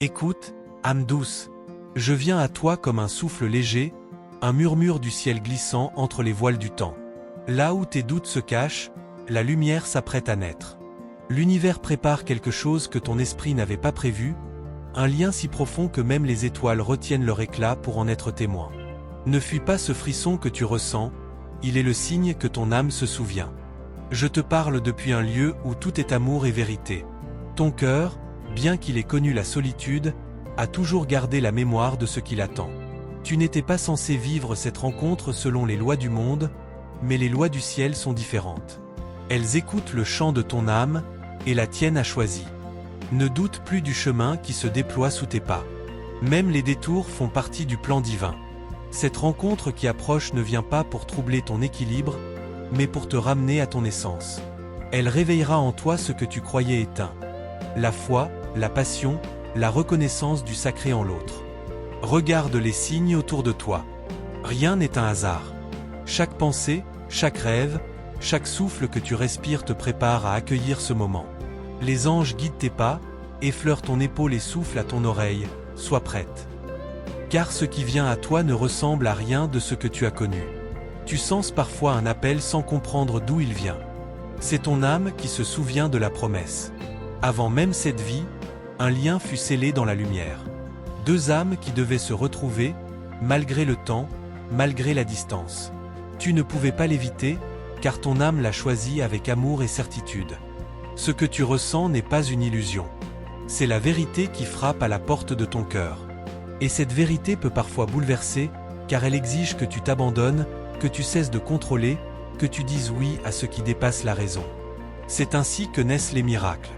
Écoute, âme douce, je viens à toi comme un souffle léger, un murmure du ciel glissant entre les voiles du temps. Là où tes doutes se cachent, la lumière s'apprête à naître. L'univers prépare quelque chose que ton esprit n'avait pas prévu, un lien si profond que même les étoiles retiennent leur éclat pour en être témoins. Ne fuis pas ce frisson que tu ressens, il est le signe que ton âme se souvient. Je te parle depuis un lieu où tout est amour et vérité. Ton cœur, bien qu'il ait connu la solitude, a toujours gardé la mémoire de ce qui l'attend. Tu n'étais pas censé vivre cette rencontre selon les lois du monde, mais les lois du ciel sont différentes. Elles écoutent le chant de ton âme, et la tienne a choisi. Ne doute plus du chemin qui se déploie sous tes pas. Même les détours font partie du plan divin. Cette rencontre qui approche ne vient pas pour troubler ton équilibre, mais pour te ramener à ton essence. Elle réveillera en toi ce que tu croyais éteint. La foi, la passion, la reconnaissance du sacré en l'autre. Regarde les signes autour de toi. Rien n'est un hasard. Chaque pensée, chaque rêve, chaque souffle que tu respires te prépare à accueillir ce moment. Les anges guident tes pas, effleurent ton épaule et soufflent à ton oreille, sois prête. Car ce qui vient à toi ne ressemble à rien de ce que tu as connu. Tu sens parfois un appel sans comprendre d'où il vient. C'est ton âme qui se souvient de la promesse. Avant même cette vie, un lien fut scellé dans la lumière. Deux âmes qui devaient se retrouver, malgré le temps, malgré la distance. Tu ne pouvais pas l'éviter, car ton âme l'a choisi avec amour et certitude. Ce que tu ressens n'est pas une illusion. C'est la vérité qui frappe à la porte de ton cœur. Et cette vérité peut parfois bouleverser, car elle exige que tu t'abandonnes, que tu cesses de contrôler, que tu dises oui à ce qui dépasse la raison. C'est ainsi que naissent les miracles.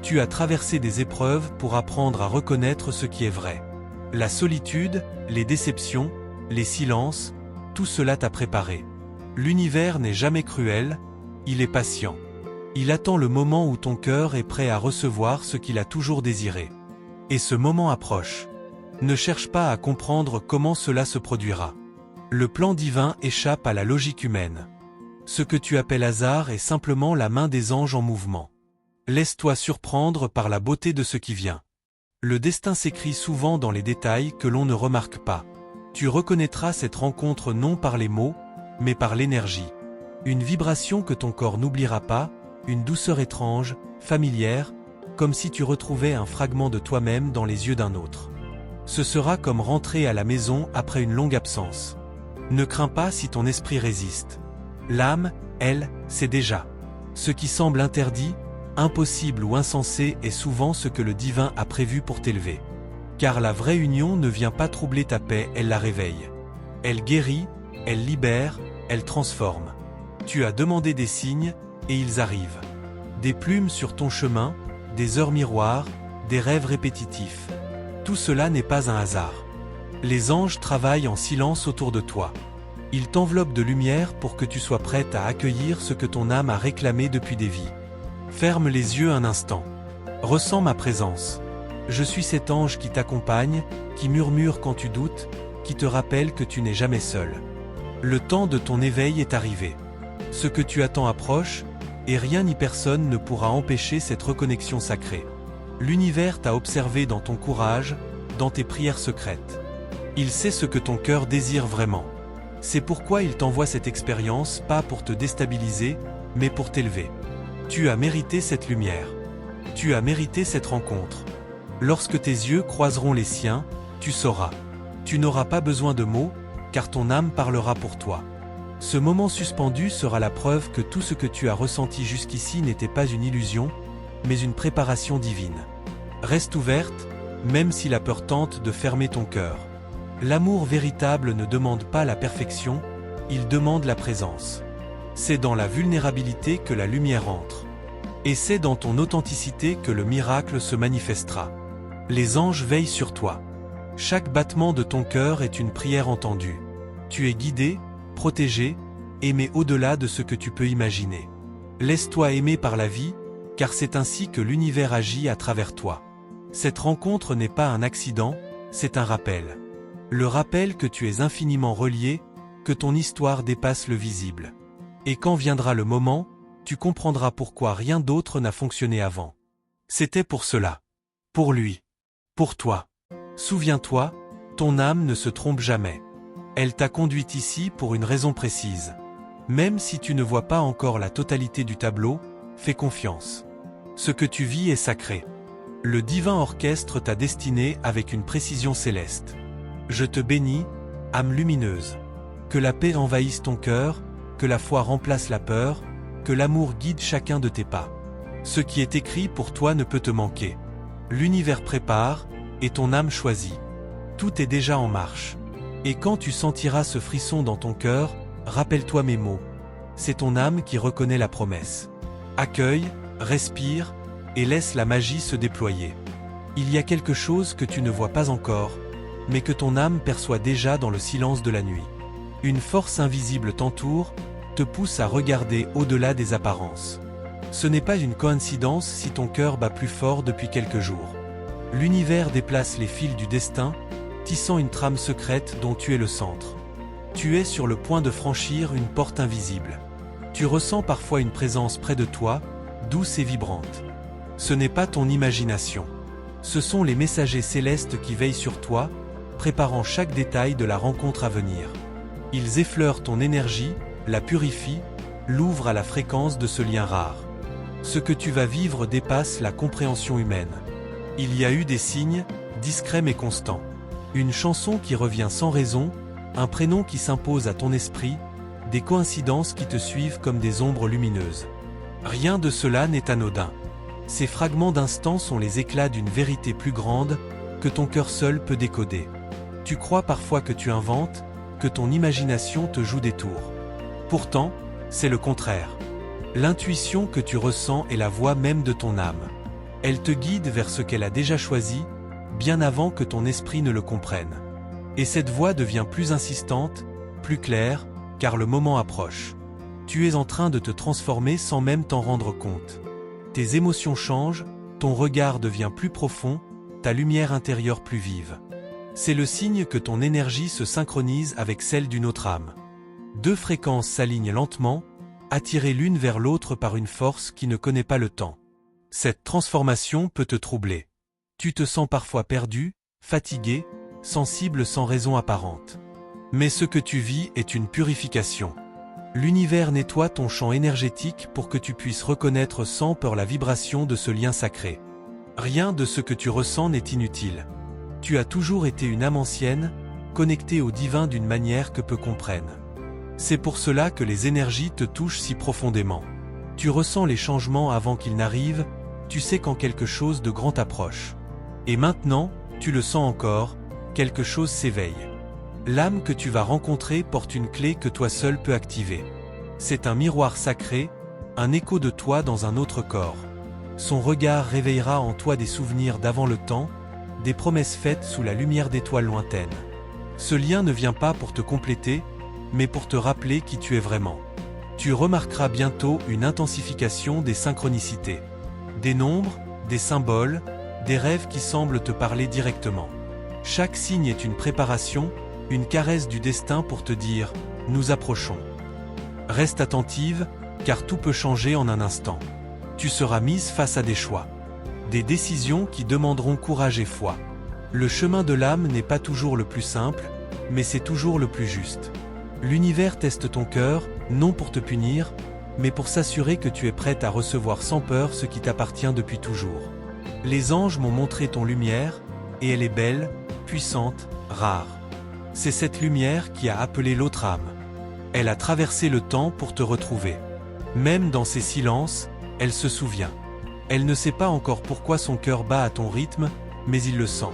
Tu as traversé des épreuves pour apprendre à reconnaître ce qui est vrai. La solitude, les déceptions, les silences, tout cela t'a préparé. L'univers n'est jamais cruel, il est patient. Il attend le moment où ton cœur est prêt à recevoir ce qu'il a toujours désiré. Et ce moment approche. Ne cherche pas à comprendre comment cela se produira. Le plan divin échappe à la logique humaine. Ce que tu appelles hasard est simplement la main des anges en mouvement. Laisse-toi surprendre par la beauté de ce qui vient. Le destin s'écrit souvent dans les détails que l'on ne remarque pas. Tu reconnaîtras cette rencontre non par les mots, mais par l'énergie. Une vibration que ton corps n'oubliera pas, une douceur étrange, familière, comme si tu retrouvais un fragment de toi-même dans les yeux d'un autre. Ce sera comme rentrer à la maison après une longue absence. Ne crains pas si ton esprit résiste. L'âme, elle, sait déjà. Ce qui semble interdit, impossible ou insensé est souvent ce que le divin a prévu pour t'élever. Car la vraie union ne vient pas troubler ta paix, elle la réveille. Elle guérit, elle libère, elle transforme. Tu as demandé des signes, et ils arrivent. Des plumes sur ton chemin, des heures miroirs, des rêves répétitifs. Tout cela n'est pas un hasard. Les anges travaillent en silence autour de toi. Ils t'enveloppent de lumière pour que tu sois prête à accueillir ce que ton âme a réclamé depuis des vies. Ferme les yeux un instant. Ressens ma présence. Je suis cet ange qui t'accompagne, qui murmure quand tu doutes, qui te rappelle que tu n'es jamais seul. Le temps de ton éveil est arrivé. Ce que tu attends approche, et rien ni personne ne pourra empêcher cette reconnexion sacrée. L'univers t'a observé dans ton courage, dans tes prières secrètes. Il sait ce que ton cœur désire vraiment. C'est pourquoi il t'envoie cette expérience, pas pour te déstabiliser, mais pour t'élever. Tu as mérité cette lumière. Tu as mérité cette rencontre. Lorsque tes yeux croiseront les siens, tu sauras. Tu n'auras pas besoin de mots, car ton âme parlera pour toi. Ce moment suspendu sera la preuve que tout ce que tu as ressenti jusqu'ici n'était pas une illusion, mais une préparation divine. Reste ouverte, même si la peur tente de fermer ton cœur. L'amour véritable ne demande pas la perfection, il demande la présence. C'est dans la vulnérabilité que la lumière entre. Et c'est dans ton authenticité que le miracle se manifestera. Les anges veillent sur toi. Chaque battement de ton cœur est une prière entendue. Tu es guidé, protégé, aimé au-delà de ce que tu peux imaginer. Laisse-toi aimer par la vie, car c'est ainsi que l'univers agit à travers toi. Cette rencontre n'est pas un accident, c'est un rappel. Le rappel que tu es infiniment relié, que ton histoire dépasse le visible. Et quand viendra le moment, tu comprendras pourquoi rien d'autre n'a fonctionné avant. C'était pour cela. Pour lui. Pour toi. Souviens-toi, ton âme ne se trompe jamais. Elle t'a conduit ici pour une raison précise. Même si tu ne vois pas encore la totalité du tableau, fais confiance. Ce que tu vis est sacré. Le divin orchestre t'a destiné avec une précision céleste. Je te bénis, âme lumineuse. Que la paix envahisse ton cœur, que la foi remplace la peur, que l'amour guide chacun de tes pas. Ce qui est écrit pour toi ne peut te manquer. L'univers prépare, et ton âme choisit. Tout est déjà en marche. Et quand tu sentiras ce frisson dans ton cœur, rappelle-toi mes mots. C'est ton âme qui reconnaît la promesse. Accueille, respire, et laisse la magie se déployer. Il y a quelque chose que tu ne vois pas encore, mais que ton âme perçoit déjà dans le silence de la nuit. Une force invisible t'entoure, te pousse à regarder au-delà des apparences. Ce n'est pas une coïncidence si ton cœur bat plus fort depuis quelques jours. L'univers déplace les fils du destin, tissant une trame secrète dont tu es le centre. Tu es sur le point de franchir une porte invisible. Tu ressens parfois une présence près de toi, douce et vibrante. Ce n'est pas ton imagination. Ce sont les messagers célestes qui veillent sur toi, préparant chaque détail de la rencontre à venir. Ils effleurent ton énergie, la purifient, l'ouvrent à la fréquence de ce lien rare. Ce que tu vas vivre dépasse la compréhension humaine. Il y a eu des signes, discrets mais constants. Une chanson qui revient sans raison, un prénom qui s'impose à ton esprit, des coïncidences qui te suivent comme des ombres lumineuses. Rien de cela n'est anodin. Ces fragments d'instants sont les éclats d'une vérité plus grande que ton cœur seul peut décoder. Tu crois parfois que tu inventes, que ton imagination te joue des tours. Pourtant, c'est le contraire. L'intuition que tu ressens est la voix même de ton âme. Elle te guide vers ce qu'elle a déjà choisi, bien avant que ton esprit ne le comprenne. Et cette voix devient plus insistante, plus claire, car le moment approche. Tu es en train de te transformer sans même t'en rendre compte. Tes émotions changent, ton regard devient plus profond, ta lumière intérieure plus vive. C'est le signe que ton énergie se synchronise avec celle d'une autre âme. Deux fréquences s'alignent lentement, attirées l'une vers l'autre par une force qui ne connaît pas le temps. Cette transformation peut te troubler. Tu te sens parfois perdu, fatigué, sensible sans raison apparente. Mais ce que tu vis est une purification. L'univers nettoie ton champ énergétique pour que tu puisses reconnaître sans peur la vibration de ce lien sacré. Rien de ce que tu ressens n'est inutile. Tu as toujours été une âme ancienne, connectée au divin d'une manière que peu comprennent. C'est pour cela que les énergies te touchent si profondément. Tu ressens les changements avant qu'ils n'arrivent, tu sais quand quelque chose de grand approche. Et maintenant, tu le sens encore, quelque chose s'éveille. L'âme que tu vas rencontrer porte une clé que toi seul peux activer. C'est un miroir sacré, un écho de toi dans un autre corps. Son regard réveillera en toi des souvenirs d'avant le temps, des promesses faites sous la lumière d'étoiles lointaines. Ce lien ne vient pas pour te compléter, mais pour te rappeler qui tu es vraiment. Tu remarqueras bientôt une intensification des synchronicités. Des nombres, des symboles, des rêves qui semblent te parler directement. Chaque signe est une préparation, une caresse du destin pour te dire « Nous approchons ». Reste attentive, car tout peut changer en un instant. Tu seras mise face à des choix. Des décisions qui demanderont courage et foi. Le chemin de l'âme n'est pas toujours le plus simple, mais c'est toujours le plus juste. L'univers teste ton cœur, non pour te punir, mais pour s'assurer que tu es prête à recevoir sans peur ce qui t'appartient depuis toujours. Les anges m'ont montré ton lumière, et elle est belle, puissante, rare. C'est cette lumière qui a appelé l'autre âme. Elle a traversé le temps pour te retrouver. Même dans ses silences, elle se souvient. Elle ne sait pas encore pourquoi son cœur bat à ton rythme, mais il le sent.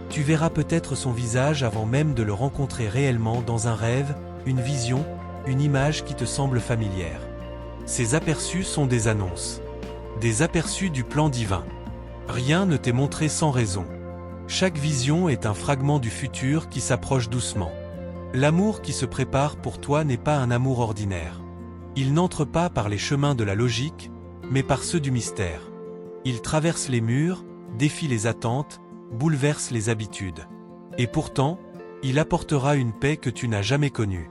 Tu verras peut-être son visage avant même de le rencontrer réellement dans un rêve, une vision, une image qui te semble familière. Ces aperçus sont des annonces. Des aperçus du plan divin. Rien ne t'est montré sans raison. Chaque vision est un fragment du futur qui s'approche doucement. L'amour qui se prépare pour toi n'est pas un amour ordinaire. Il n'entre pas par les chemins de la logique, mais par ceux du mystère. Il traverse les murs, défie les attentes, bouleverse les habitudes. Et pourtant, il apportera une paix que tu n'as jamais connue.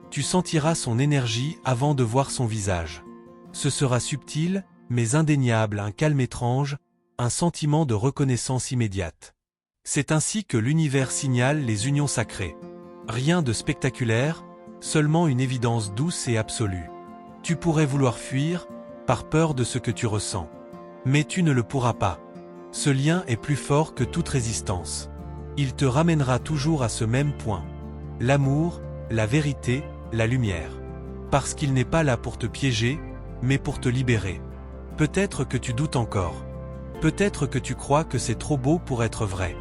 Tu sentiras son énergie avant de voir son visage. Ce sera subtil, mais indéniable, un calme étrange, un sentiment de reconnaissance immédiate. C'est ainsi que l'univers signale les unions sacrées. Rien de spectaculaire, seulement une évidence douce et absolue. Tu pourrais vouloir fuir, par peur de ce que tu ressens. Mais tu ne le pourras pas. Ce lien est plus fort que toute résistance. Il te ramènera toujours à ce même point. L'amour, la vérité, la lumière. Parce qu'il n'est pas là pour te piéger, mais pour te libérer. Peut-être que tu doutes encore. Peut-être que tu crois que c'est trop beau pour être vrai.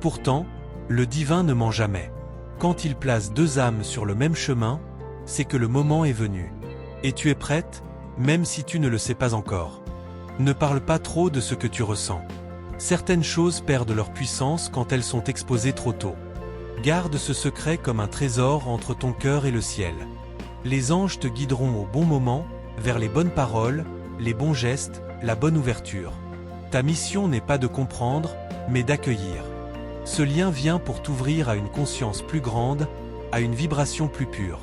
Pourtant, le divin ne ment jamais. Quand il place deux âmes sur le même chemin, c'est que le moment est venu. Et tu es prête, même si tu ne le sais pas encore. Ne parle pas trop de ce que tu ressens. Certaines choses perdent leur puissance quand elles sont exposées trop tôt. Garde ce secret comme un trésor entre ton cœur et le ciel. Les anges te guideront au bon moment, vers les bonnes paroles, les bons gestes, la bonne ouverture. Ta mission n'est pas de comprendre, mais d'accueillir. Ce lien vient pour t'ouvrir à une conscience plus grande, à une vibration plus pure.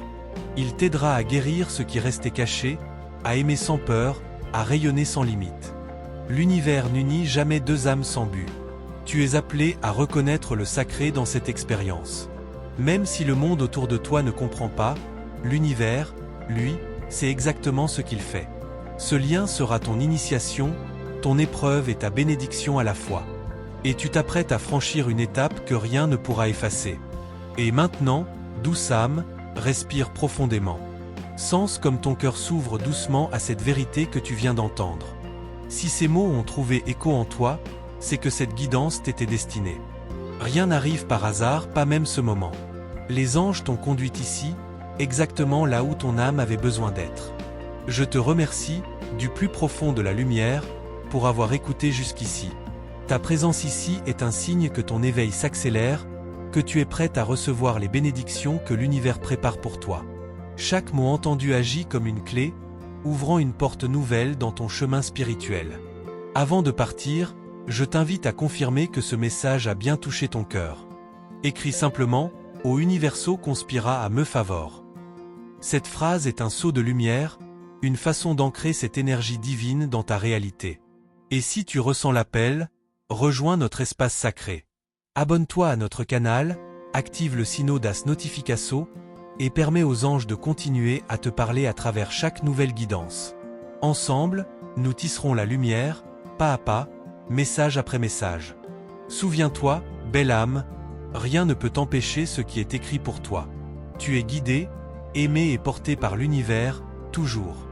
Il t'aidera à guérir ce qui restait caché, à aimer sans peur, à rayonner sans limite. L'univers n'unit jamais deux âmes sans but. Tu es appelé à reconnaître le sacré dans cette expérience. Même si le monde autour de toi ne comprend pas, l'univers, lui, sait exactement ce qu'il fait. Ce lien sera ton initiation, ton épreuve et ta bénédiction à la fois. Et tu t'apprêtes à franchir une étape que rien ne pourra effacer. Et maintenant, douce âme, respire profondément. Sens comme ton cœur s'ouvre doucement à cette vérité que tu viens d'entendre. Si ces mots ont trouvé écho en toi, c'est que cette guidance t'était destinée. Rien n'arrive par hasard, pas même ce moment. Les anges t'ont conduit ici, exactement là où ton âme avait besoin d'être. Je te remercie, du plus profond de la lumière, pour avoir écouté jusqu'ici. Ta présence ici est un signe que ton éveil s'accélère, que tu es prête à recevoir les bénédictions que l'univers prépare pour toi. Chaque mot entendu agit comme une clé, ouvrant une porte nouvelle dans ton chemin spirituel. Avant de partir, je t'invite à confirmer que ce message a bien touché ton cœur. Écris simplement « Au Universo conspira à me favor ». Cette phrase est un sceau de lumière, une façon d'ancrer cette énergie divine dans ta réalité. Et si tu ressens l'appel, rejoins notre espace sacré. Abonne-toi à notre canal, active le sino das notificações et permets aux anges de continuer à te parler à travers chaque nouvelle guidance. Ensemble, nous tisserons la lumière, pas à pas, message après message. Souviens-toi, belle âme, rien ne peut empêcher ce qui est écrit pour toi. Tu es guidé, aimé et porté par l'univers, toujours.